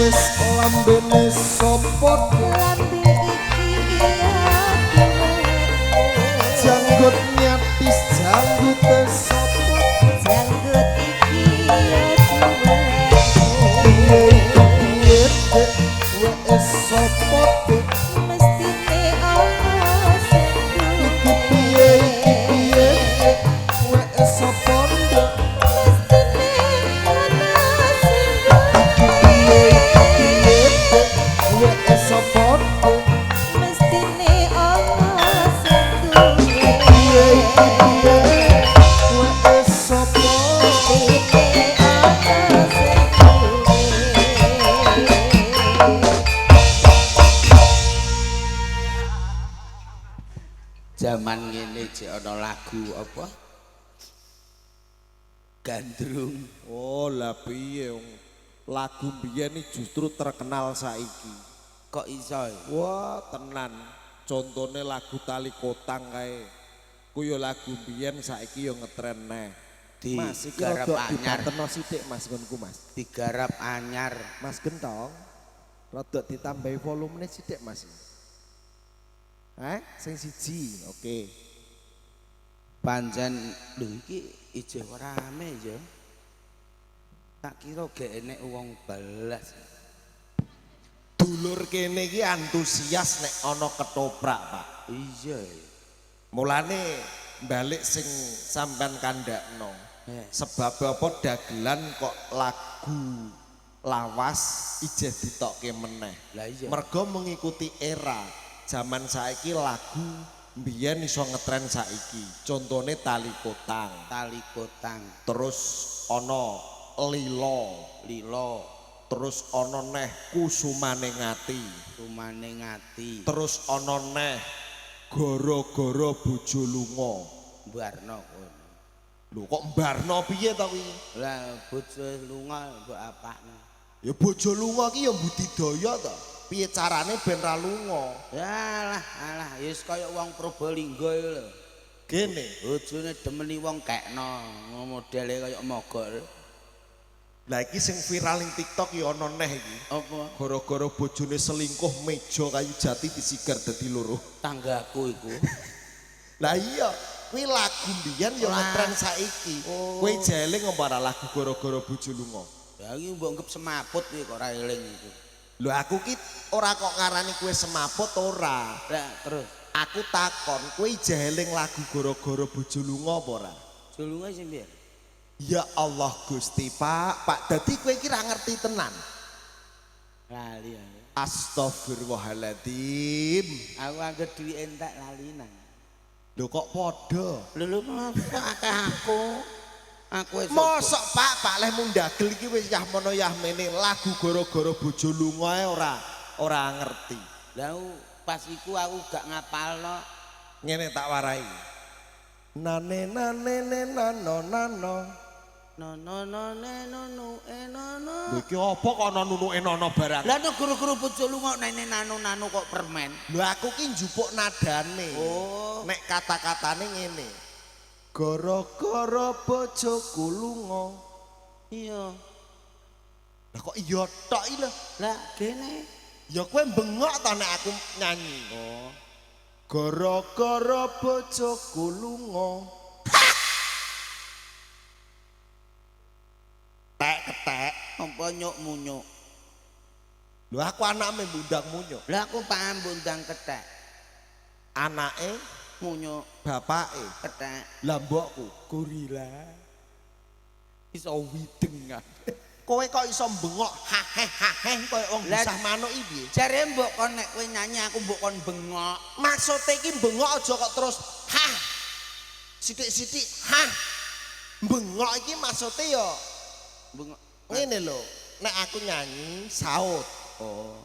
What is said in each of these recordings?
wis lambene sopot lambe iki ya janggut nyatis janggut sopot janggut iki ya piye piye dek wis sopot dek mestine ana sing iki piye dek wis sopot dek mestine ana sing piye dek wis sopot dek mestine ana sing duwe piye wis sopot mestine ana sing duwe Zaman ngene jek ana lagu apa? Gandrung. oh lah piye lagu biyen iki justru terkenal saiki Kok iso? wah tenan contone lagu tali kotang kae ku yo lagu biyen saiki yo ngetren neh Di Mas iki garap rada anyar. dibateno sithik Mas nggonku Mas Digarap anyar. Mas Gentong rada ditambahi volumene sithik Mas sing siji oke Pancen lho iki ijeh rame ya. Tak kira gek enek wong belas. dulur kene iki antusias nek ana ketoprak Pak Iya. mulane balik sing sampean kandakno sebab apa dagelan kok lagu lawas ijeh ditokke meneh Lah iya. mergo mengikuti era zaman saiki lagu mbiyen iso ngetren saiki contone tali kotang Tali kotang, terus ana lilo lilo, terus ana neh kusumane ngati rumane ngati, terus ana neh gara-gara bojo lunga Mbarno kono. lho kok mbarno piye ta kuwi Lah bojo lunga mbok apakno. ya bojo lunga ki ya budidaya ta piye carane ben ra lunga Yalah, alah, wis kaya wong Probolinggo iku lho. kene Bojone demeni wong kekno, modele kaya mogok. lah iki sing viral ning TikTok ya ana neh iki Apa gara-gara bojone selingkuh meja kayu jati disigar dadi loro tanggaku iku? lah iya kuwi lagu mbiyen ya ngetren saiki kowe jeling apa lagu gara-gara bojo lunga Ya iki mbok ngep semaput iki kok ora eling iku. lho aku ki ora kok ngarani kowe semaput ora Lah terus aku takon kowe jeling lagu gara-gara bojo lunga apa ora julunge sing piye? ya Allah Gusti Pak dadi kowe iki ra ngerti tenan Lali aku. Astagfirullahaladzim Aku anggere duwe entek lalinan. lho kok padha Lho masa akeh aku. Aku wis mosok Pak leh mung ndagel iki wis yah mono yah mene lagu gara-gara bojo lunga ae ora ngerti Lah pas iku aku gak ngapalno. ngene tak warai nane nane nano nano No no no ne no no no no. lho iki apa kok ana nunuke nono barang Lah nek guru-guru bojo lunga nene nano kok permen. lho aku ki njupuk nadane Oh. nek kata-katane ngene gara-gara bojoku lunga Iya. lah kok iya tok iki lho Lah kene. ya kowe bengok ta nek aku nyanyi Oh. gara-gara bojoku lunga tek ketek Apa nyuk munyuk. lho aku anake mbundang munyuk Lah aku paham bundang kethek. anake Munyuk bapake kethek. lah mbokku gorila Iso widengan. kowe kok iso bengok haheh koyo wong Lah- bisa manuk iki piye Jare mbok kon nek kowe nyanyi aku mbok kon bengok. maksude iki bengok aja kok terus hah sithik-sithik hah bengok iki maksude ya Bengok. ngene lho nek aku nyanyi saut Oh.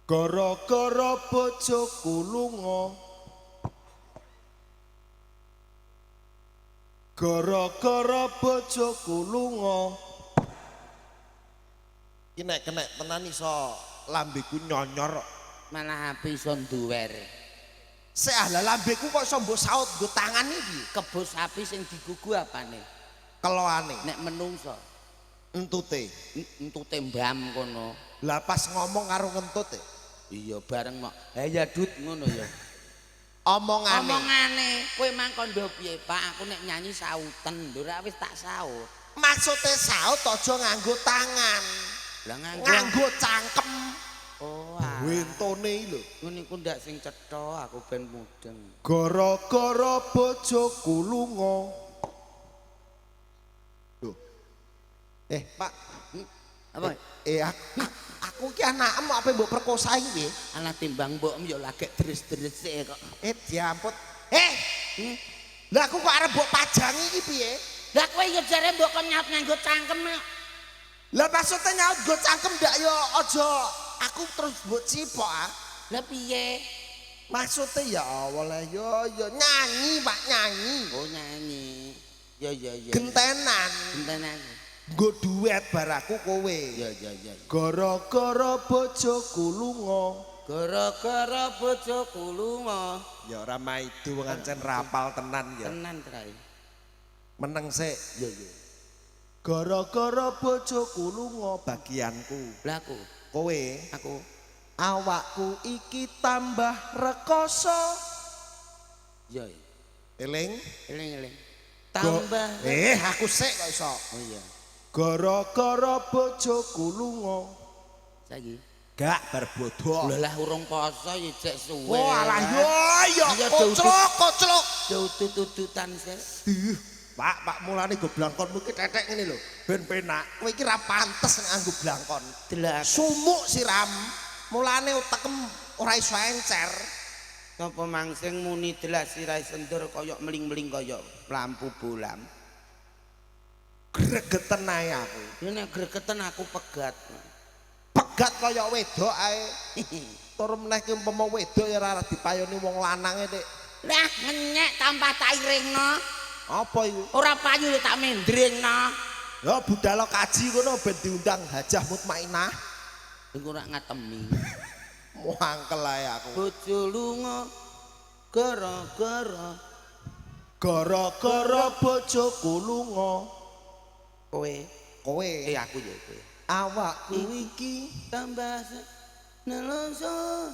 gara-gara bojoku lunga gara-gara bojoku lunga iki nek kenek tenan iso lambeku nyonyor Malah api iso nduwer. Seah lambeku kok iso mbok saut nggo tangan iki Kebo sapi sing digugu apane? keloane Nek menungso. Entute. Entute mbam kono. Lah pas ngomong karo ngentut e. Iya bareng mok. Ya dut ngono ya. Omongane. Kowe mangkon ndok piye, Pak? Aku nek nyanyi sauten, lho ora wis tak saut. Maksude saut aja nganggo tangan. Lah Nganggo cangkem. Oh, Wentone lho. ngono iku ndak sing cetha aku ben mudeng. Gara-gara bojoku lunga. Lho. Pak. Apa? Aku ki anakmu apa mbok perkosa iki piye? Alah timbang mbokmu ya lagi deres-derese kok. Diamput. Lah aku kok arep mbok pajangi iki piye? Lah kowe ya jare mbok kon nyaut nganggo cangkem. Lah maksudnya nyaut nggo cangkem ndak ya aja aku terus mbok cipok ah. Lah piye? Maksudnya ya Allah ya nyanyi Pak nyanyi. Oh nyanyi. Ya. Gentenan. Gentenan. Nggo duet baraku kowe. Ya. Gara-gara bojoku lunga. Gara-gara bojoku lunga. Ya ora maido ngancen rapal tenan ya. Tenan trae. Meneng sik. Ya. Gara-gara bojoku lunga bagianku. Lah aku. Kowe Aku. awakku iki tambah rekoso. Ya. Eling? Eling. Tambah. Aku sik kok iso. Oh iya. Gara-gara bojoku lunga. Saiki. Gak berbodho. Lah urung poso ya jek suwe. Oh alah ya Ayo, koclok. Tutut-tututan sih. Pak mulane go blangkonmu iki tetek ngene lho. Ben penak. Kowe iki ra pantes nganggo blangkon. Delak. Sumuk siram. Mulane utekem ora iso encer. Sapa mangsing muni delak sirahe sendur kaya meling-meling kaya lampu bolam. Gregeten ae aku. Nek gregeten aku pegat. Pegat kaya wedok ae. Tur meneh ki umpama wedok ya ora dipayoni wong lanange nek. Lah ngenyek tanpa tak iringno. Apa iku? Ora payu ya tak mendringno. Ya budal kaji kono ben diundang Hajah Mutmainah. Iku ora ngatemi. Muangkel ae aku. Bojo lunga gara-gara bojoku lunga. Kowe. Aku ya kowe. Awakku iki Tambah nelongso.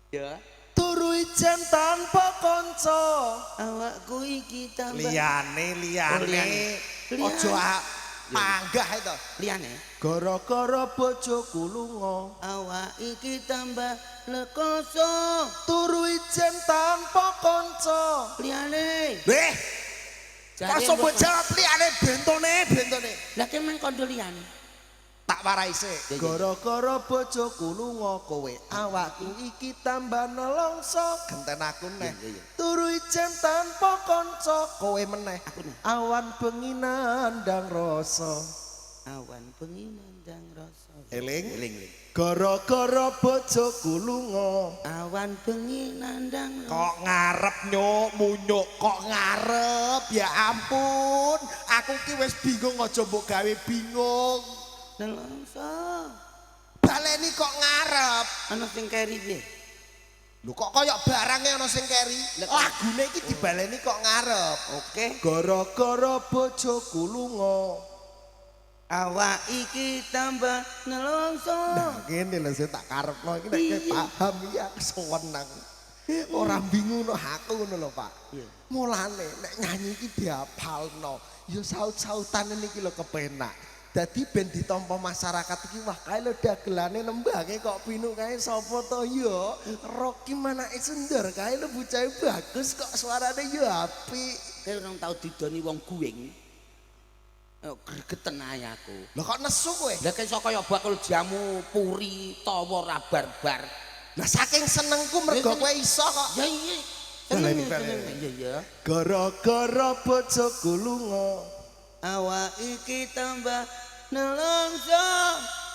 Ya. turu ijen tanpa kanca. Awakku iki tambah Liyane. Liyane. Aja panggah itu. liyane. Gara-gara bojoku lunga. Awak iki tambah lekoso. Turu ijen tanpa kanca. Liyane. Kok mbok jawab liyane bentone. Lah ki men kondo liyane. Tak warai sik. Gara-gara bojoku lunga kowe awakku iki tambah nelongso genten aku neh. Turu ijen tanpa kanca kowe meneh. Awan bengi nandang rasa. Awan bengi nandang rasa. Eling. Gara-gara bojoku lunga. Awan bengi nandang rasa. Kok ngarep munyuk kok ngarep ya ampun. Aku ki wis bingung aja mbok gawe bingung. Nelongso. Baleni kok ngarep. Ana sing keri piye? Lho kok kaya barange ana sing keri. Lagune iki dibaleni kok ngarep. Oke. Gara-gara bojoku lunga. Awak iki tambah nelongso. Nah, ngene lho sing tak karepno iki nek paham ya seneng. Ora bingung no aku ngono lho, Pak. Mulane nek nyanyi iki diapalno. Ya saut-sautane niki lho kepenak. Dadi ben ditampa masyarakat iki wah kae lho dagelane nembange kok pinu kae sapa to ya? Rocky manake sender kae lho bocahe bagus kok suarane ya apik. Kowe ora tau didoni wong guwing. Gregeten ae aku. Lah kok nesu kowe? Lah kaya kaya bakul jamu puri tawa rabar-bar. Lah saking senengku mergo kowe iso kok. Ya iya. Baleni. Iya. Gara-gara bojoku lunga. Awak iki tambah nelongso.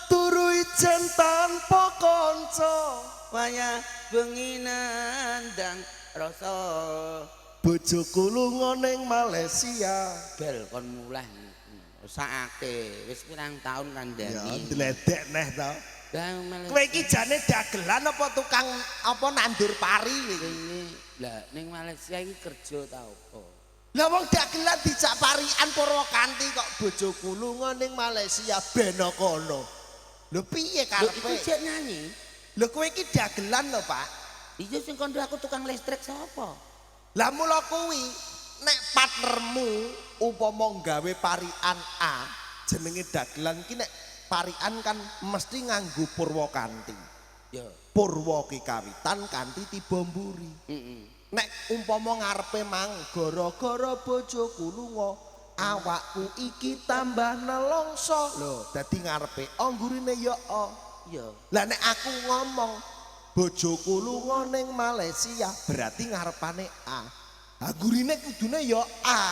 Turu ijen tanpa kanca. Wayah bengi nandang rasa. Bojoku lunga ning Malaysia. Bel kon mulai sakake wis pirang taun kandhani. Ya ndledek neh to. Lah Kowe iki jane dagelan apa tukang apa nandur pari iki? lah ning Malaysia iki kerja ta opo? Lah wong dagelan dijak parian Purwakanti kok bojoku lunga ning Malaysia beno kono. Lho piye Lho karepe? iku jek nyanyi. Lho kowe iki dagelan lho, Pak. Iya sing kondo aku tukang listrik sapa? Lah mula kuwi nek partnermu upama gawe parian A jenenge dagelan ki nek parian kan mesti nganggo Purwakanti. Ya. Purwa ki kawitan kanthi tiba mburi. Nek umpama ngarepe mang gara-gara bojoku lunga awakku iki tambah nelongso. Lho, dadi ngarepe anggurine ya A. Iya. Lah nek aku ngomong bojoku lunga ning Malaysia berarti ngarepane A. Anggurine kudune ya A.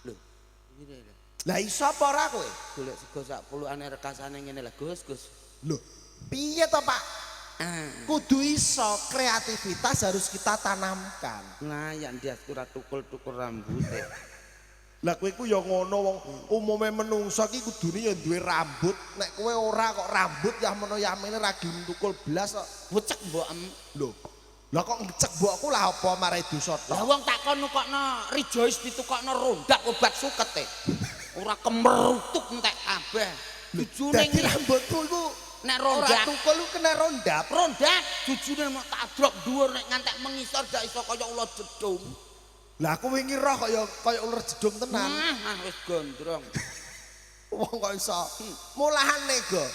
Lho, ngene lho. Lah iso apa ora kowe? Golek sego sak puluhane rekasane ngene lah, Gus. Lho, piye to, Pak? Kudu iso, kreativitas harus kita tanamkan. Nah, yang dia surat tukul-tukul rambute. Lah kowe ku ya ngono wong umume menungsa ki kudune ya duwe rambut. Nek kowe ora kok rambut ya meno yamene ra tukul blas kok. Wecek mbok em. Lho. Lah kok ngecek mbokku lah apa marai dosa tok. Lah wong takon nukokno Rejoice ditukokno rondak obat suket e. Ora kemerutuk entek kabeh. Jujune Dadi rambutku iku nek ora rondak tukul lu kena rondap. rondak jujune mau tak drop dhuwur nek ngantek mengisor gak iso kaya ulo jedung. Lah aku wingi roh kaya ular jedung tenan. Nah, wis gondrong. Wong kok iso. Mulahane go.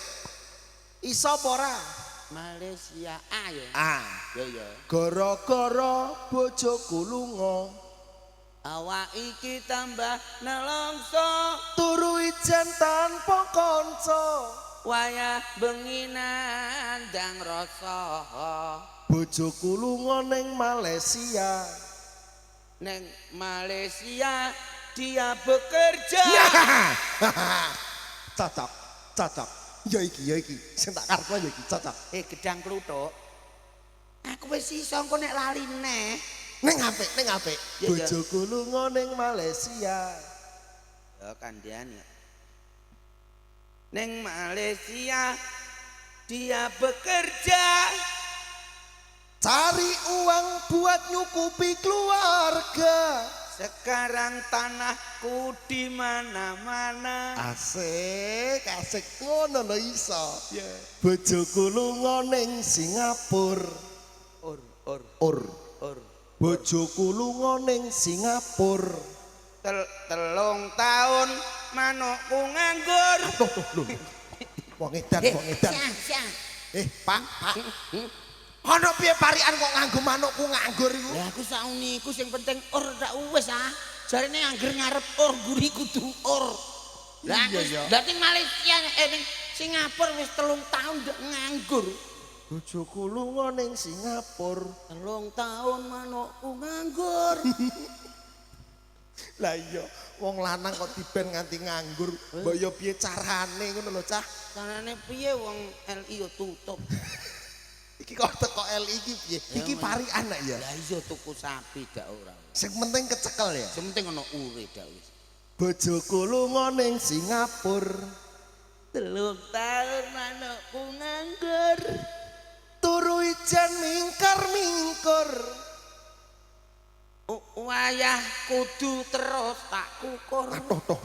Iso apa ora? Malaysia ayo. Ah, Ya. gara-gara bojoku lunga Awak iki tambah nelongso turu ijen tanpa kanca. wayah benginan dang rasa Bojoku lunga ning Malaysia. neng Malaysia dia bekerja. Cocok. Ya iki. Sing tak karepno ya iki cocok. Gedang kluthuk. Aku wis iso engko nek lali neh. Ning apik. Ya. Bojoku lunga ning Malaysia. Ya kandian ya. Neng Malaysia dia bekerja. Cari uang buat nyukupi keluarga. Sekarang tanahku di mana-mana. Asik ngono lho iso. Bojoku lunga ning Singapura. Or. Bojoku lunga ning Singapura. Telung tahun manukku nganggur. Wong edan. Pak. Hmm? Ana piye parian kok nganggo manukku nganggur iku? Ya aku sauni iku sing penting or tak wis ah. Jarene angger ngarep or guri kudu or. Lah Iya, ya. berarti Malaysia ning Singapura wis 3 tahun ndek nganggur. Bojoku lunga ning Singapura. 3 tahun manukku nganggur. Lah iya, wong lanang kok diben nganti nganggur. Mbok yo piye carane ngono lho, Cah. Carane piye wong LI yo tutup. Iki kok teko LI iki piye? Iki parian nek ya. Lah iya tuku sapi dak ora. Sing penting kecekel ya. Sing penting ana ure dak wis. Bojoku lunga ning Singapura. 3 tahun manukku nganggur. Turu ijen mingkar-mingkur. Wayah kudu terus tak kukur. Toh.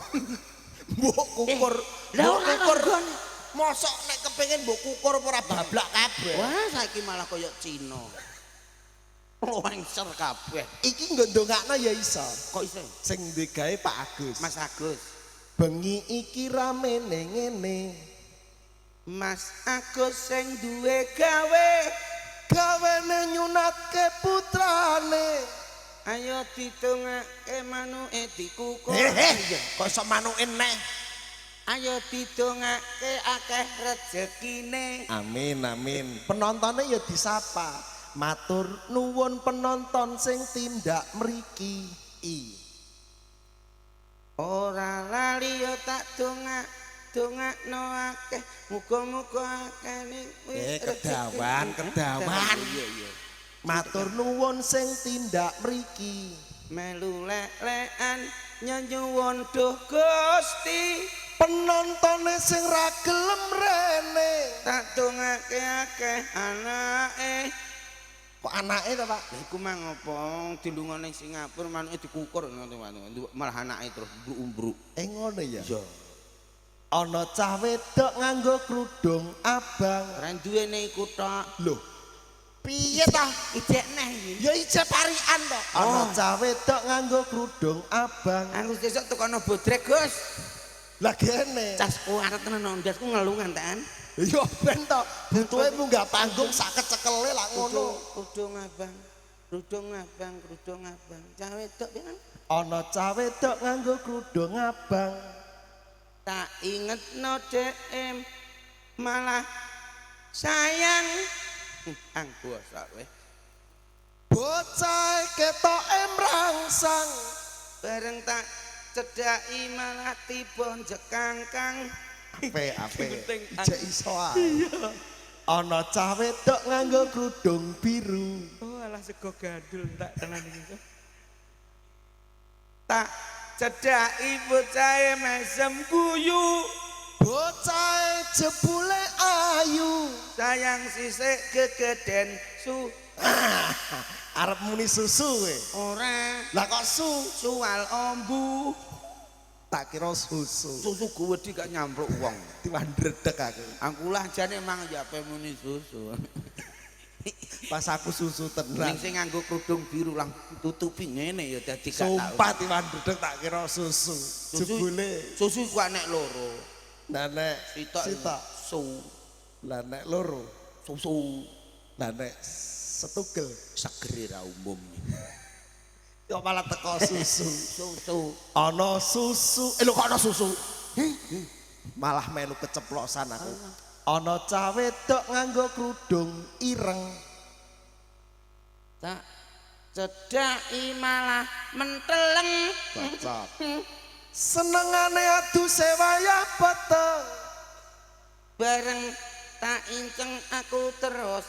Mbok kukur. Lah ora kukur. Mosok nek kepengin mbok kukur ora bablak kabeh. Wah saiki malah kaya Cina. Lengser kabeh. Iki nggo ndongakno ya iso. Kok iso? Sing duwe gawe Pak Agus. Mas Agus. Bengi iki ramene ngene. Mas Agus sing duwe gawe. Gawene nyunatke putrane. Ayo ditungake manuke dikukur. Kok iso manuke neh. Ayo ditungake akeh rezekine. Amin. Penontonnya ya disapa. Matur nuwun penonton sing tindak mriki. Ora lali yo tak dongakno akeh. Muga-muga akeh ning Kedawan. Iya. Matur nuwun sing tindak mriki. Melu lek-lekan nyuwun duh Gusti. Penontone sing ra gelem rene. Tak dongake akeh anake. Kok anake to, Pak? Lha iku mang apa dilunga ning Singapura manuke dikukur ngono malah anake terus mbruk-mbruk. Ngono ya. Iya. Ana cah wedok nganggo kerudung abang. Ora duwene iku tok. Lho. Piye to? Ijek neh iki. Ya ijek parian to. Ana cah wedok nganggo kerudung abang. Aku sesuk tekono bodrek, Gus. Lah kene. Cas kuat tenan ndasku ngelu ngantekan. Ya ben to. Butuhe munggah panggung sak kecekele lak ngono. Kerudung abang. Kerudung abang, kerudung abang. Cah wedok piye? Ana cah wedok nganggo kerudung abang. Tak ingetno DM malah sayang. Ang basa kowe. Bocah ketoke mrangsang. Bareng tak cedhaki malah tiba jekangkang. Ape Penting. ijek iso ae. Ana cah wedok nganggo kerudung biru. Oh alah sego gandul tak tenan iki. Tak cedhaki bocahe mesem guyu. Bocah jebule ayu. Sayang sisik gegeden su. Arep muni susu kowe. Ora Lah kok suwal ombu. tak kira susu. Susu gede gak nyampluk wong. Tiwandredeg aku. Aku lah jane emang ya ape muni susu. Pas aku susu Ning tenan. sing nganggo kerudung biru lang tutupi ngene ya dadi gak tau. Sumpah tiwandredeg tak kira susu. Jebule Susu ku nek loro. nenek Sitok su. lah nek loro. Susu Lah nek setugel segere ra umum. yo malah teko susu. Susu. Ana susu. Lho kok ana susu? Malah melu keceplosan aku. Ana cah wedok nganggo kerudung ireng. Tak cedhaki malah menteleng. Cocok. Senengane adu sewayah peteng. Bareng tak inceng aku terus.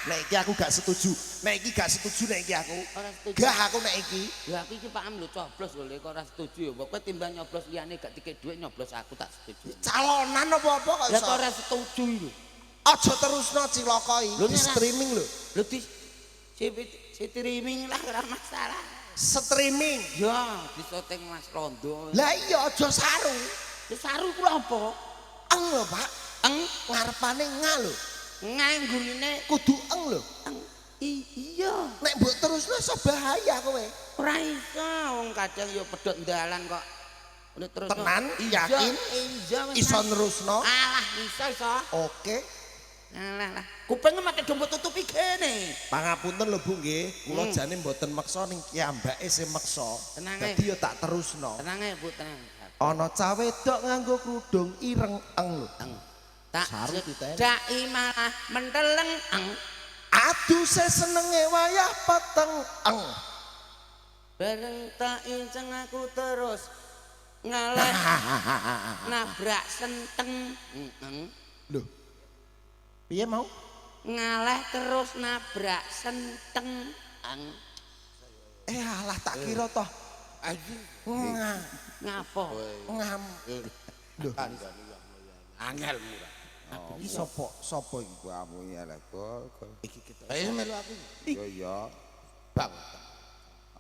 Nek iki aku gak setuju. Nek iki gak setuju nek iki aku. Ora setuju. Gak aku nek iki. Ya aku iki paham lho coblos lho kok ora setuju ya. Pokoke timbang nyoblos liyane gak dikek dhuwit nyoblos aku tak setuju. Calonan apa-apa kok Lah iso. kok ora setuju lho. Aja terusno cilaka iki. Lho, Di nek- streaming lho. Lho di streaming lah ora masalah. Streaming. Ya, disoting Mas Rondo. Lah iya aja saru. Ya saru ku lho apa? Eng lho, Pak. Eng Ngarepane nga lho. nganggurine Kudu eng lho. eng. Iya, Nek mbok terusno iso bahaya kowe. ora iso wong kadang ya pedhot ndalan kok. Nek terus Tenan? Yakin? Iya, wis. Iso nerusno. Alah, iso. Oke. Alah. Kupenge make dombo tutupi kene. Pangapunten lho Bu nggih. Kula jane mboten meksa ning kiambake sing meksa. Tenang, Dadi ya tak terusno. Tenang ae, Bu, tenang. Ana cah wedok nganggo kerudung ireng eng lho. Eng. Tak Saru diteni. cedhaki malah menteleng eng. Aduh senenge wayah peteng eng. Bareng tak inceng aku terus ngaleh nabrak senteng. Eng. Lho. Piye mau? Ngaleh terus nabrak senteng. Eng. Alah tak kira toh. Ngapa? Ngam. Lho. Angel murah. Iki sapa iki? Kamu ya lah kok. Iki kita. Ayo melu aku. Yo yo. Bang.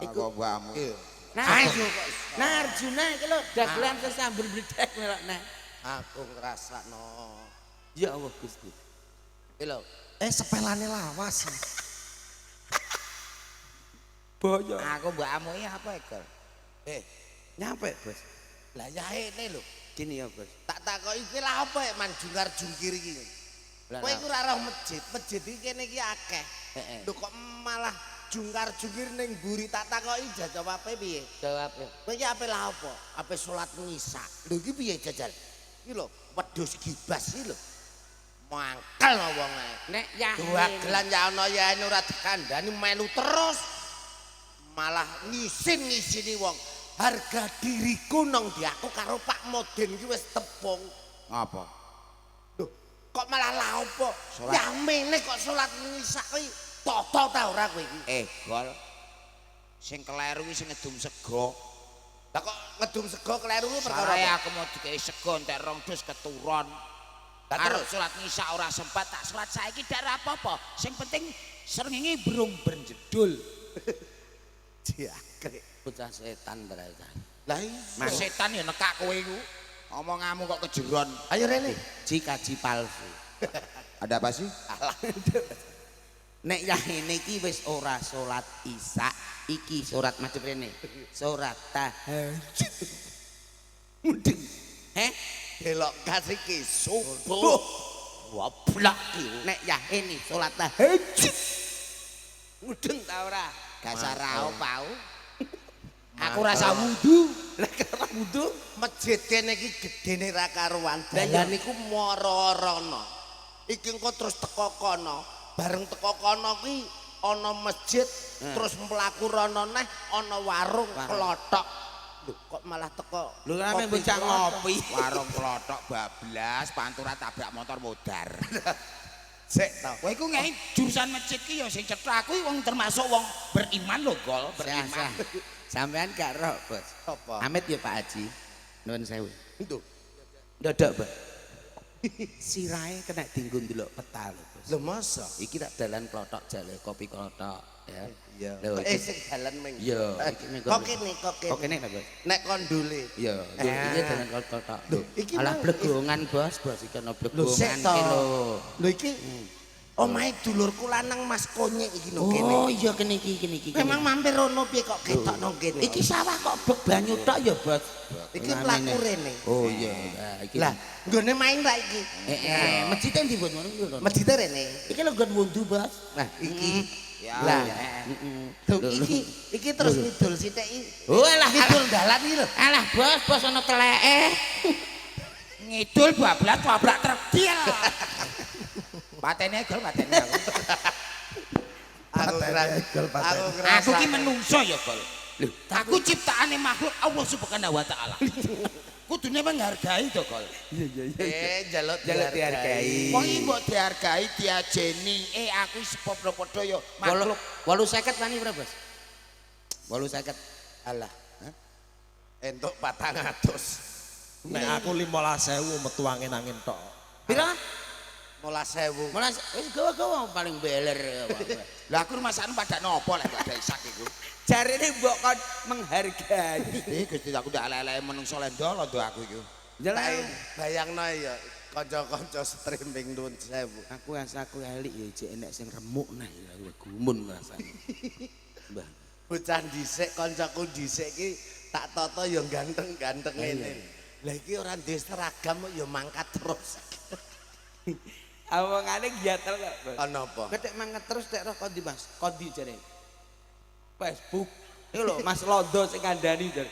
Aku kamu. Nah Arjuna iki lho dagelan sesambel bledek melok nah. Aku ngrasakno. Ya Allah Gusti. Lho. Sepelane lawas. Boyo. Aku mbakmu iki apa iku? Nyampe, Bos. Lah ya ini lho. Gini ya, Bos. Tak takoki iki lha apa man jungkar-jungkir iki? Lah, Kowe nah. iku ora roh masjid. Masjid iki kene iki akeh. Heeh. Lho kok malah jungkar-jungkir ning mburi tak takoki jawabe piye? Jawabnya. Kowe iki ape lha apa? Ape salat ngisa. Lho iki piye jajal? Iki lho wedhus gibas iki lho. Mangkel wong ae. Nek Yahin. Duagelan ya ana ya ora dikandani melu terus. Malah ngisin-ngisini wong. Harga diriku nang di aku karo Pak Moden iki wis tepung. Apa? Loh, kok malah lha apa? Salat. Yamene kok salat ngisak kuwi toto ta ora kowe iki? Gol. Sing keleru iki sing ngedum sego. Lah kok ngedum sego kleru kuwi perkara Perkara apa? aku mau dikei sego entek rong dus keturun. Lah Arep terus salat ngisa ora sempat tak salat saiki ndak apa-apa. Sing penting srengenge brung berjedul. Jangkrik. Bocah setan berarti. Lah iya. Mas setan ya nekak kowe iku. Omonganmu kok kejeron. Ayo rene. Kaji palsu. Ada apa sih? Nek yahene iki wis ora salat Isya, iki surat macet rene. Surat tahajud. Mudeng. Delok kasih ki subuh. Wablak iki. Nek yahene salat tahajud. Mudeng ta ora? Gak rao pau. Aku rasa wudu. Lek ora wudu, Masjid kene iki gedene ra karuan. Dalan iku mara-arana. Iki engko terus teko kono. Bareng teko kono kuwi ana masjid, terus mlaku rono neh ana warung klothok. Lho kok malah teko. lho rame bocah ngopi. Warung klothok bablas, pantura tabrak motor modar. Sik to. Kowe iku ngei jurusan masjid ki ya sing cetha aku wong termasuk wong beriman lho, Gol, beriman. Sampean gak roh, Bos. Apa? Amit ya Pak Haji. Nuwun sewu. Nduk. Ndodok, Bos. Sirahe kena dienggo ndelok peta lho, Bos. Lho masa? Iki tak dalan klothok jale kopi klothok, ya. Iya. Lho iki Sing dalan ming. iya, iki ming Kok kene, kok Kok kene. kene ta, Bos? Nek kondule. Iya, iki dalan klothok. Lho, iki alah mau- blegongan, Bos. Bos iki ana Lho sik blegongan to. ki lho. Lho iki omahe dulurku lanang Mas Konyek iki lho kene. Oh iya kene iki. Memang mampir rono piye kok ketok nang kene. Iki sawah kok bek banyu tok ya, Bos. Iki mlaku rene. Oh iya. Nah, iki. Lah, nggone main ra iki. Masjid endi, Bos? Ngono lho. Masjid rene. Iki lho nggon wundu, Bos. Nah, iki. Ya. Lah, Heeh. Duh, iki terus ngidul sithik iki. Oh alah, Ngidul dalan iki lho. alah Bos ana teleke. Ngidul bablas tabrak tregil. Patene Gol, patene aku. Aku ngerasa. Aku ki menungso ya, Gol. Lho, aku ciptaane makhluk Allah Subhanahu wa taala. Kudune menghargai to, Gol. Jaluk dihargai. Wong Wong iki mbok dihargai, diajeni. Aku padha-padha ya makhluk. 850 wani pira, Bos? 850. alah. Entuk 400. Nek aku 15.000 metu angin-angin tok. Pira? 15.000. Malah wis gawa-gawa paling beler. Lah aku rumasan pada nopo lek ada isak iku. Jarine mbok kon menghargai. Gusti aku ndak elek-elek menungso lendol ndo aku iku. Jelas. Bayangno ya kanca-kanca streaming nuwun sewu. Aku asaku elik ya jek enek sing remuk nah ya gumun rasane. Mbah. Bocah dhisik kancaku dhisik iki tak tata ya ganteng-ganteng ngene. Lah iki ora duwe seragam kok ya mangkat terus. Awangane giatel kok, Bos. Ana apa? Ketek mangkat terus tek roh kondi, Mas. Kondi jare. Facebook. Iki lho Mas Londo sing kandhani jare.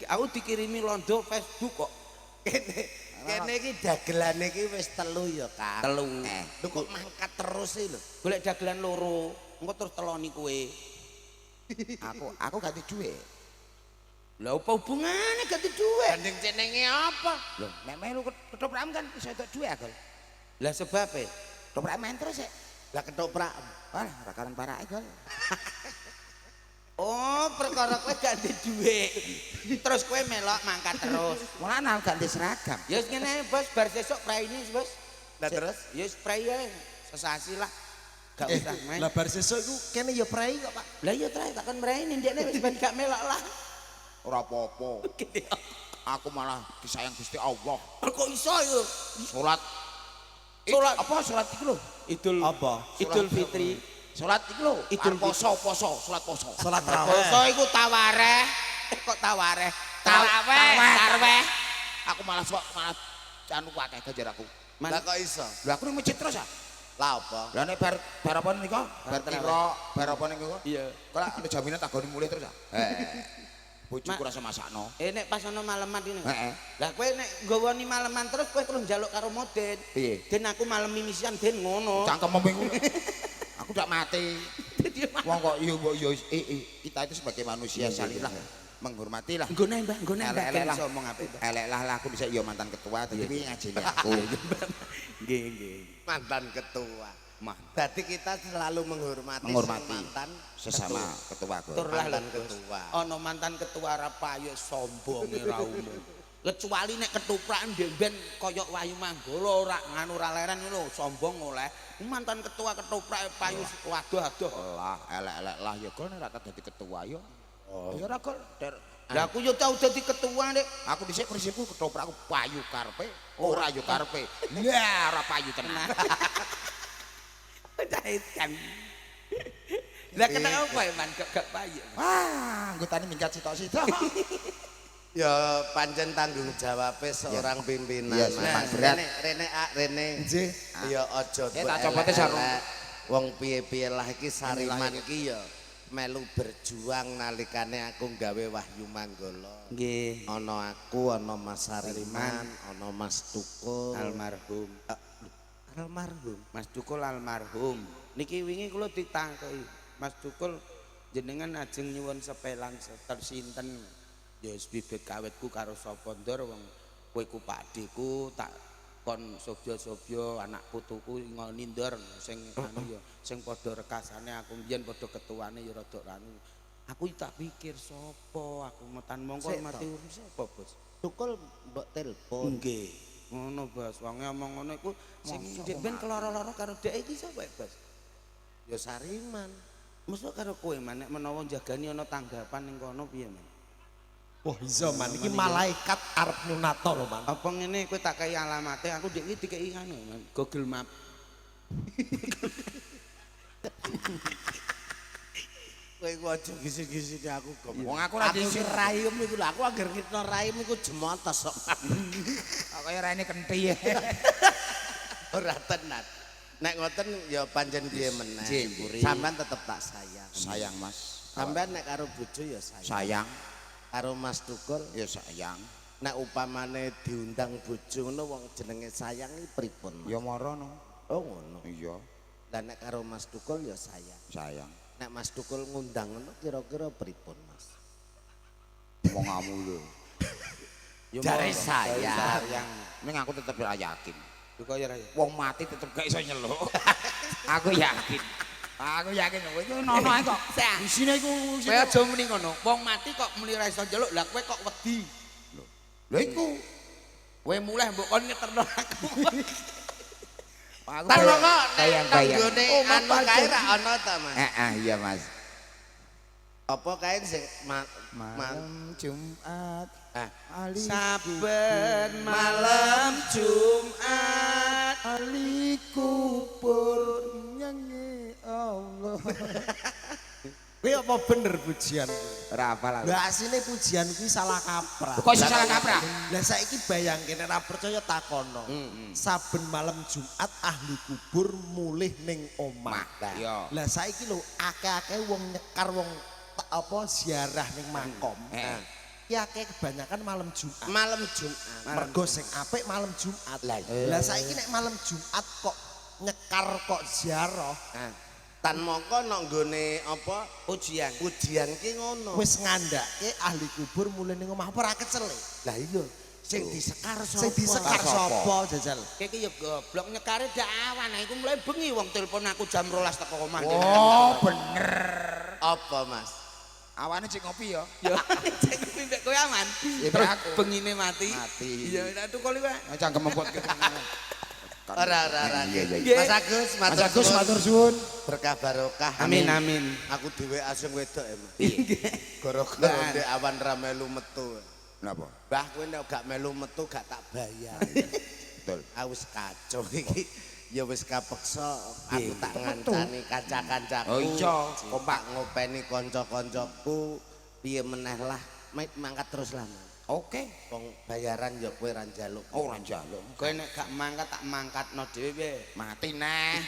Aku dikirimi Londo Facebook kok. Kene iki dagelane iki wis 3 ya, Kak. 3. Lho kok mangkat terus iki lho. Golek dagelan loro. Engko terus teloni kowe. Aku gak duwe. Lah apa hubungane ganti duit? Banding jenenge apa? Lho, nek melu ketoprak kan iso entuk duit aku. Lah sebabe ketoprak main terus sik. Lah ketoprak. Wah, rakaran parake, Gol. Oh, perkara kowe ganti duit. Terus kowe melok mangkat terus. Malah nang ganti seragam. Ya wis ngene, Bos, bar sesuk praine, Bos. Lah terus Ya wis prai ae. Sesasi lah. Gak usah main. Lah bar sesuk iku kene ya prei kok, Pak. Lah iya trai takon praine ndekne wis ben gak melok lah. Ora apa-apa. Aku malah disayang Gusti Allah. Kok iso yo? Salat Salat apa salat iki lho? Idul Apa? Idul Fitri. Salat iki lho, Idul poso, salat poso. Salat tarawih. Poso iku tawareh. Kok tawareh? Taraweh. Aku malah anu akeh ganjar aku. lah kok iso? Lha aku ning masjid terus ya. Lah apa? Lah nek bar apa niku? Bar kira, bar apa niku? Iya. Kok ada jaminan tak goni mulih terus ya? Bojoku rasa masakno. Nek pas ana maleman iki. Heeh. Lah kowe nek nggawani maleman terus kowe terus njaluk karo Moden. Piye? Den aku malem mimisian den ngono. Cangkem minggu. Aku udah mati. Wong kok yo mbok yo kita itu sebagai manusia salihlah menghormatilah. Nggo nembah, Elek-elek lah. iso omong apik. Elek lah aku bisa yo mantan ketua tapi ngajeni aku. Nggih, nggih. Mantan ketua. Mah Berarti kita selalu menghormati mantan sesama ketua aku. Tur lah mantan lho, Bos. ketua. Ana mantan ketua ra payu sombonge ra umum. Kecuali nek ketoprak ben kaya Wahyu Manggala ora nganu ora leren lho, sombong oleh. Mantan ketua ketoprak payu waduh-aduh. Lah elek-elek lah ya kok nek dadi ketua yo. Ya ora kok. Lah aku yo tau dadi ketua nek Aku dhisik prinsipku ketoprakku payu karepe, ora yo karepe. Ya ora payu tenan. Jaitan. Lah kenapa man gak payu? Wah, anggotane minggat sitok-sitok. Ya pancen tanggung jawabe seorang pimpinan. Iya, Mas. berat. Rene. Nggih. Ya aja tak copote sarung. Wong piye-piye lah iki Sariman iki ya melu berjuang nalikane aku gawe Wahyu Manggala. Nggih. Ana aku, ana Mas Sariman, ana Mas Tukul. Almarhum. Almarhum. Mas Tukul almarhum. Niki wingi kula ditangkei. Mas Tukul jenengan ajeng nyuwun sepelang seter sinten? Ya wis bibit kawitku karo sapa ndor wong kowe ku pakdeku tak kon sobyo-sobyo anak putuku ngoni ndor sing anu ya sing padha rekasane aku mbiyen padha ketuane ya rada anu. Aku tak pikir sapa aku metan mongko mati urip sapa Bos? Tukul mbok telepon. Nggih. Ngono Bos, wong ngomong ngono iku sing ndek ben keloro-loro karo dhek iki sapa Bos? Ya Sariman. Mesti karo kowe man nek menawa jagani ana tanggapan ning kono piye man? Wah iso man iki malaikat arep nyunato lho man. Apa ngene kowe tak kei alamate aku ndek iki dikei anu man, Google Map. Kowe ku aja gisi-gisine aku kok. Wong aku ra Aku raim iku lho, aku agar kitno raim iku jemontos kok. Kaya raine kenti. Ora tenan. Nek ngoten ya pancen piye meneh. Jemburi. Sampeyan tetep tak sayang. Sayang Mas. Sampeyan nek karo bojo ya sayang. Sayang. Karo Mas Tukul Ya sayang. nek upamane diundang bojo ngono wong jenenge sayang iki pripun? Mas? Ya marono. Oh ngono. Iya, Lah nek karo Mas Tukul ya sayang. sayang. Nek Mas Tukul ngundang ngono kira-kira pripun Mas? Omonganmu lho. Ya Jare monggo. sayang. Sayang. Ning aku tetep ora yakin. Yo kaya ra. Wong mati tetep gak iso nyeluk. Aku yakin. Aku yakin kowe iku nono ae kok. Isine iku Kowe aja muni ngono. Wong mati kok muni ra iso njaluk, lah kowe kok wedi. lho iku. Kowe mulih mbok kon ngeterno aku. Aku Tar kok nek bayang-bayang. tanggone anu kae ra ana ta Mas? Iya Mas. Apa kae sing Malam Jumat Ali Saben malam Jumat Ali kubur nyanyi Allah. Kuwi apa bener pujian? Ora apa lah. Lah asline pujian kuwi salah kaprah. Kok iso salah kaprah? Lah saiki bayangke nek ora percaya takono. Saben malam Jumat ahli kubur mulih ning omah. Iya. Lah saiki lho akeh-akeh wong nyekar wong apa ziarah ning makom. Ya akeh kebanyakan malam Jumat. malam Jumat. Mergo sing apik malam Jumat. Lah saiki nek malam Jumat kok nyekar kok ziarah, Tan mongko nang nggone apa ujian. ujian ki ngono. wis ngandhake ahli kubur mulih ning omah apa ora kecele. Lah iya sing disekar sapa? Sing disekar sapa jajal? Kayak iki ya goblok nyekare dak awan. Nah, iku mulai bengi wong telepon aku jam 12 teko omah. Oh, bener. Apa Mas? Awane cek ngopi ya. Ya, cek pimbek kowe aman. Ya, Terus aku. bengine mati. Mati. Iya, nek tukul iku. Cangkem empot gitu. Ora. Iya. Mas Agus, Mas Agus matur suwun. berkah barokah. Amin amin. Aku dhewe asing wedok emang. Iya. Gara-gara ndek awan ra melu metu. Napa? Mbah kowe nek gak melu metu gak tak bayar. Betul. Aku wis kacau iki. Ya wis kapeksa aku tak ngancani kanca-kancaku. Oh iya, kompak ngopeni kanca-kancaku. Piye meneh lah, mangkat terus lah. Mas. Oke. Wong bayaran ya kowe ra njaluk. Oh, ora njaluk. Kowe nek gak mangkat tak mangkatno dhewe. Mati neh.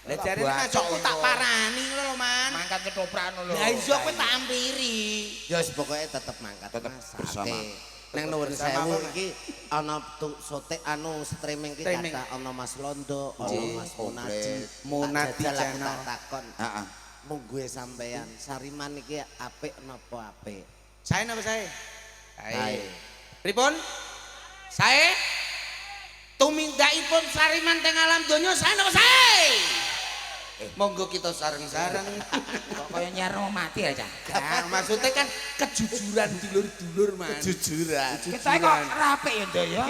Lah jarene kacokku tak parani ngono lho, Man. Mangkat ketoprak lho. Lah iya kowe tak ampiri. Ya wis pokoke tetep mangkat. Tetep Mas. bersama. Ate. Neng nuwun Bersama sewu apa, Mas? iki ana sote anu streaming ki Streaming. kata ana Mas Londo, ana Nggih, Mas komplit. Munadi. Munadi Tak jajal aku channel. tak takon. Heeh. Mungguhe sampean Sariman iki apik napa apik? Sae napa sae? Sae. Pripun? Sae? Tumindakipun Sariman teng alam donya sae napa sae? Monggo kita sareng-sareng. Kok kaya nyarno mati aja. Nah, maksudnya kan kejujuran dulur-dulur, Man. Kejujuran. Kita kok rapi ya, Ndo ya.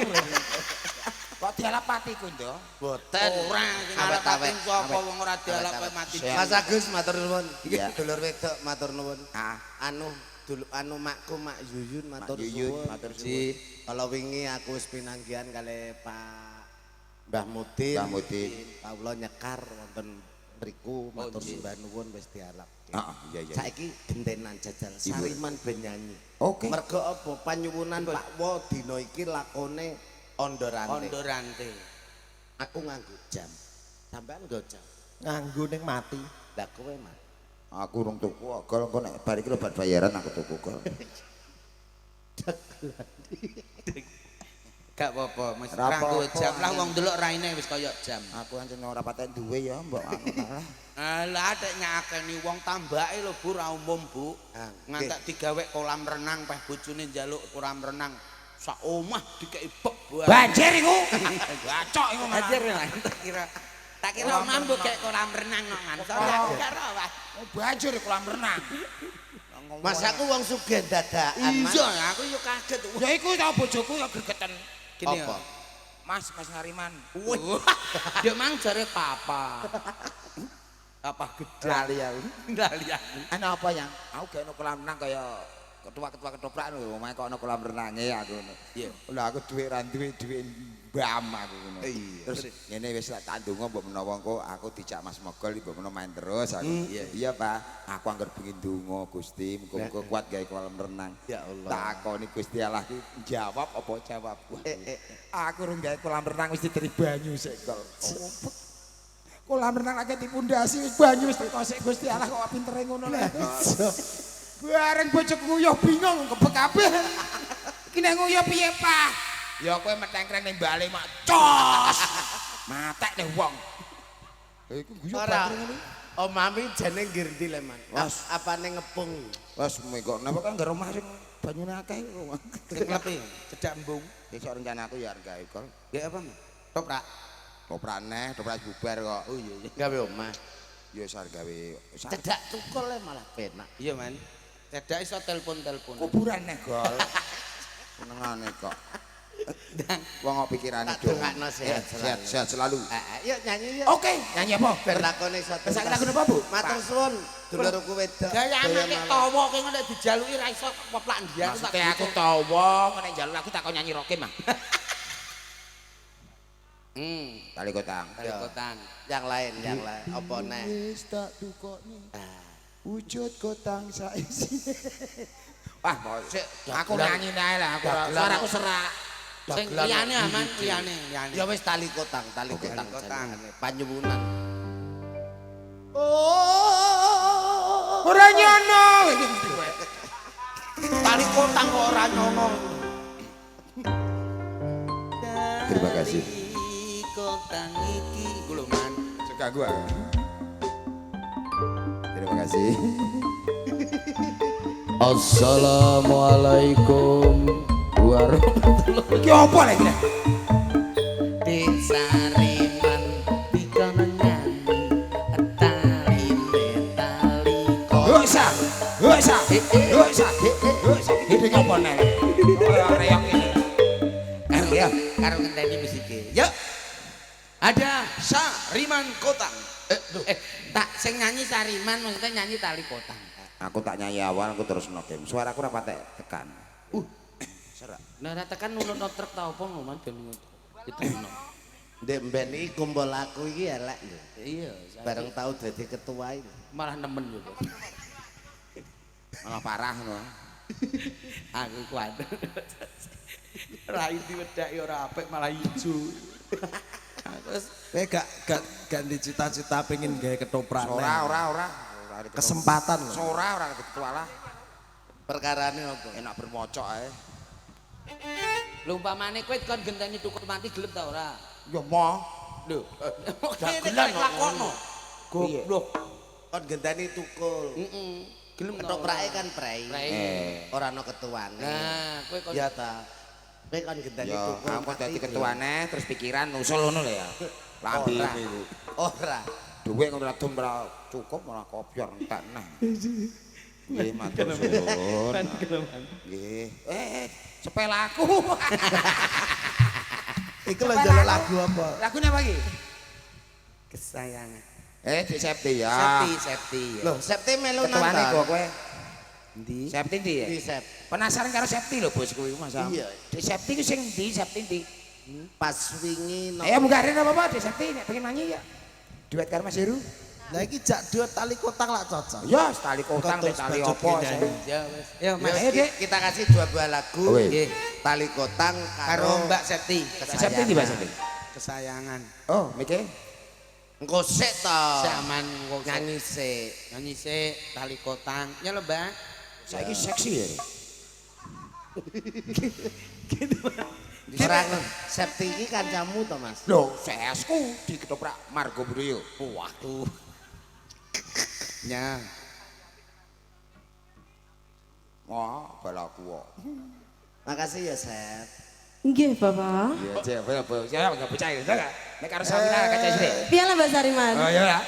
Kok dialap matiku, Ndo? Boten. Ora Awet-awet. ngarep sapa wong ora dialap mati. Mas Agus matur nuwun. Iya. Dulur wedok matur nuwun. Ah. Anu makku Mak Yuyun matur Mak Yuyun, suwun. matur suwun. Ji, kalau wingi aku wis pinanggihan kali Pak Mbah Mudin. Mbah Mudin. Kawula nyekar wonten mriku matur sembah nuwun wis dialap. Iya. Saiki gentenan jajal Sariman ben nyanyi. Oke. Mergo apa panyuwunan Pak Wo dina iki lakone Ondo Rante. Ondo Rante. Aku nganggo jam. Sampean nggo jam. Nganggo ning mati. Lah kowe Mas. Aku urung tuku gol engko nek bar iki lho bar bayaran aku tuku gol. Gak apa-apa, mesti Ora ranggo apa-apa, jam lah Ancen. wong delok raine wis kaya jam. Aku ancen ora patek duwe ya, mbok aku kalah. Lah adek nyakeni wong tambake lho Bu ra umum Bu. Ah, Ngantek digawe kolam renang peh bojone njaluk kolam renang. Sak omah dikeki bek Bu. Banjir iku. Gacok iku malah. Banjir lah tak kira omah mbok kek kolam renang kok kan. Soale karo Mas. Oh, banjir kolam renang. Mas aku wong sugih dadakan Mas. Iya, aku yo kaget. Ya iku ta bojoku ya gregeten. Gini Apa? Mas Hariman. Dia mang jare papa. Apa gede Lali aku. Lali aku. Ana apa yang? Aku gak ono kolam renang kaya ketua-ketua ketoprak lho, omahe kok ono kolam renange aku ngono. Iya. Lah aku duwe ra duwe mbam aku ngono. Iya. Terus ngene wis tak ndonga mbok menawa engko aku dijak Mas Mogol mbok menawa main terus aku. Iya. Iya, Pak. Aku anggar pengen ndonga Gusti, muga-muga kuat gawe kolam renang. Ya Allah. Takoni Gusti Allah ki jawab apa jawab. Aku urung gawe kolam renang wis diteri banyu sik kol. Kolam renang lagi dipundasi wis banyu wis teko sik Gusti Allah kok pintere ngono lho. Bareng bojoku nguyuh bingung kebek kabeh. Iki nek nguyuh piye, Pak? Ya kowe metengkreng ning bale mak cos. Matek deh wong. Lha iku guyu Ora. bareng ngono. Oh mami jane ngerti le Man. Was. Apane ngepung. Wes mengko napa kan ngger omah sing banyune akeh iku. Sing klepi, cedak embung. Besok rencana aku ya arep gawe kol. Ya apa, Mas? Toprak. Toprak neh, toprak bubar kok. Oh iya. Gawe omah. Ya wis arep gawe. Cedak tukul le malah penak. Iya, Man. Cedak iso telepon-telepon. Kuburan neh gol. Senengane kok. Wong kok pikirane Tak dongakno sehat selalu. sehat selalu. Yuk nyanyi yuk. Oke, nyanyi apa? Ben lakone iso. Saiki lagu apa, Bu? Matur suwun dulurku wedok. Gaya Doyan anake malam. tawa ki nek dijaluki ra iso poplak ndian tak. Maksudnya aku tawa, nek njaluk aku tak kok nyanyi roke mah. Tali kotang. Kali kotang. Yang lain. Apa neh? Wis tak tukokne. Wujud kotang saisi. Wah, aku nyanyi nae lah, aku suaraku serak. Sing liyane aman, liyane. Ya wis tali kotang. Tali kotang. jenengane. Panyuwunan. Ora nyono. Tali kotang kok ora nyono. Terima kasih. Kotang iki iku lho, Man. Suka gua. Terima kasih. Assalamualaikum warahmatullahi. Iki apa lagi? Sariman dikono nyanyi tali Dosa. Iki apa nek? Kaya reok ini. karo ngenteni musike. Yuk. Ada Sariman Kotang. Tak sing nyanyi Sariman maksudnya nyanyi tali kotang. Aku tak nyanyi awal, aku terus nokem. Suaraku ora patek tekan. Serak. Nah, ra tekan nulunno truk ta opo ngono ben ngono. Diterusno. Ndek mben iki kumpul aku iki elek lho. Iya, Bareng tau dadi ketua ini. malah nemen lho. Malah parah ngono. Aku kuat. Rai diwedaki ora apik malah ijo. Terus Gak di cita-cita pengen gawe ketoprak. Ora. Kesempatan loh. Ora ketua lah. Perkarane apa? Enak bermocok ae. lho umpamane kowe kon genteni tukul mati gelem ta ora? Ya moh. Lho, Gak gelem gelem lakono. Goblok. Kon genteni tukul. Gelem ta? Ketoprake kan prei. Prei. Ora ana ketuane. Nah, kowe kon Ya ta. Kowe kon genteni Ya tukul. aku dadi mati, ketuane terus pikiran usul ngono lho ya. Lambi Ora. iku. Ora. Duwe ngono adem ora cukup malah kopyor entek neh. Nggih, matur suwun. Nggih. Sepelaku. Iku lho njaluk lagu apa? Lagune apa iki? Kesayangan. Di Septi ya. Septi. Loh, Septi melu Ketuane nonton. kok kowe. Ndi? Septi ndi ya? Di Sep. Penasaran karo Septi lho bosku iku Mas. Iya. Di Septi ku sing ndi? Septi ndi? Pas wingi Ayo munggah rene apa Di Septi nek pengen nyanyi ya. Duet karo Mas Heru. Lah iki jak duet tali kotak lak cocok. Ya, tali kotang nek tali opo. Ya wis. Ya Ya, Mas. Ayo, Dik. kita kasih dua buah lagu. Oh, iya. Nggih. Tali kotang Karo Mbak Septi. Septi ndi Mbak Septi? Kesayangan. Oh, mikir. Engko sik to. Saman Nyanyi sik. nyanyi sik tali kotang. Ya lho, Mbak. Saiki seksi ya. Ora Septi iki kancamu to, Mas? Lho, sesku di ketoprak Margo Budaya. Waduh. Nya. Wah, balaku kok. Makasih ya, Sep. Nggih, Bapak. Iya, cek, apa? Saya enggak percaya. Nek karo Samina kaca sithik. Piye lah Mbak Sari, Mas? Oh, iya.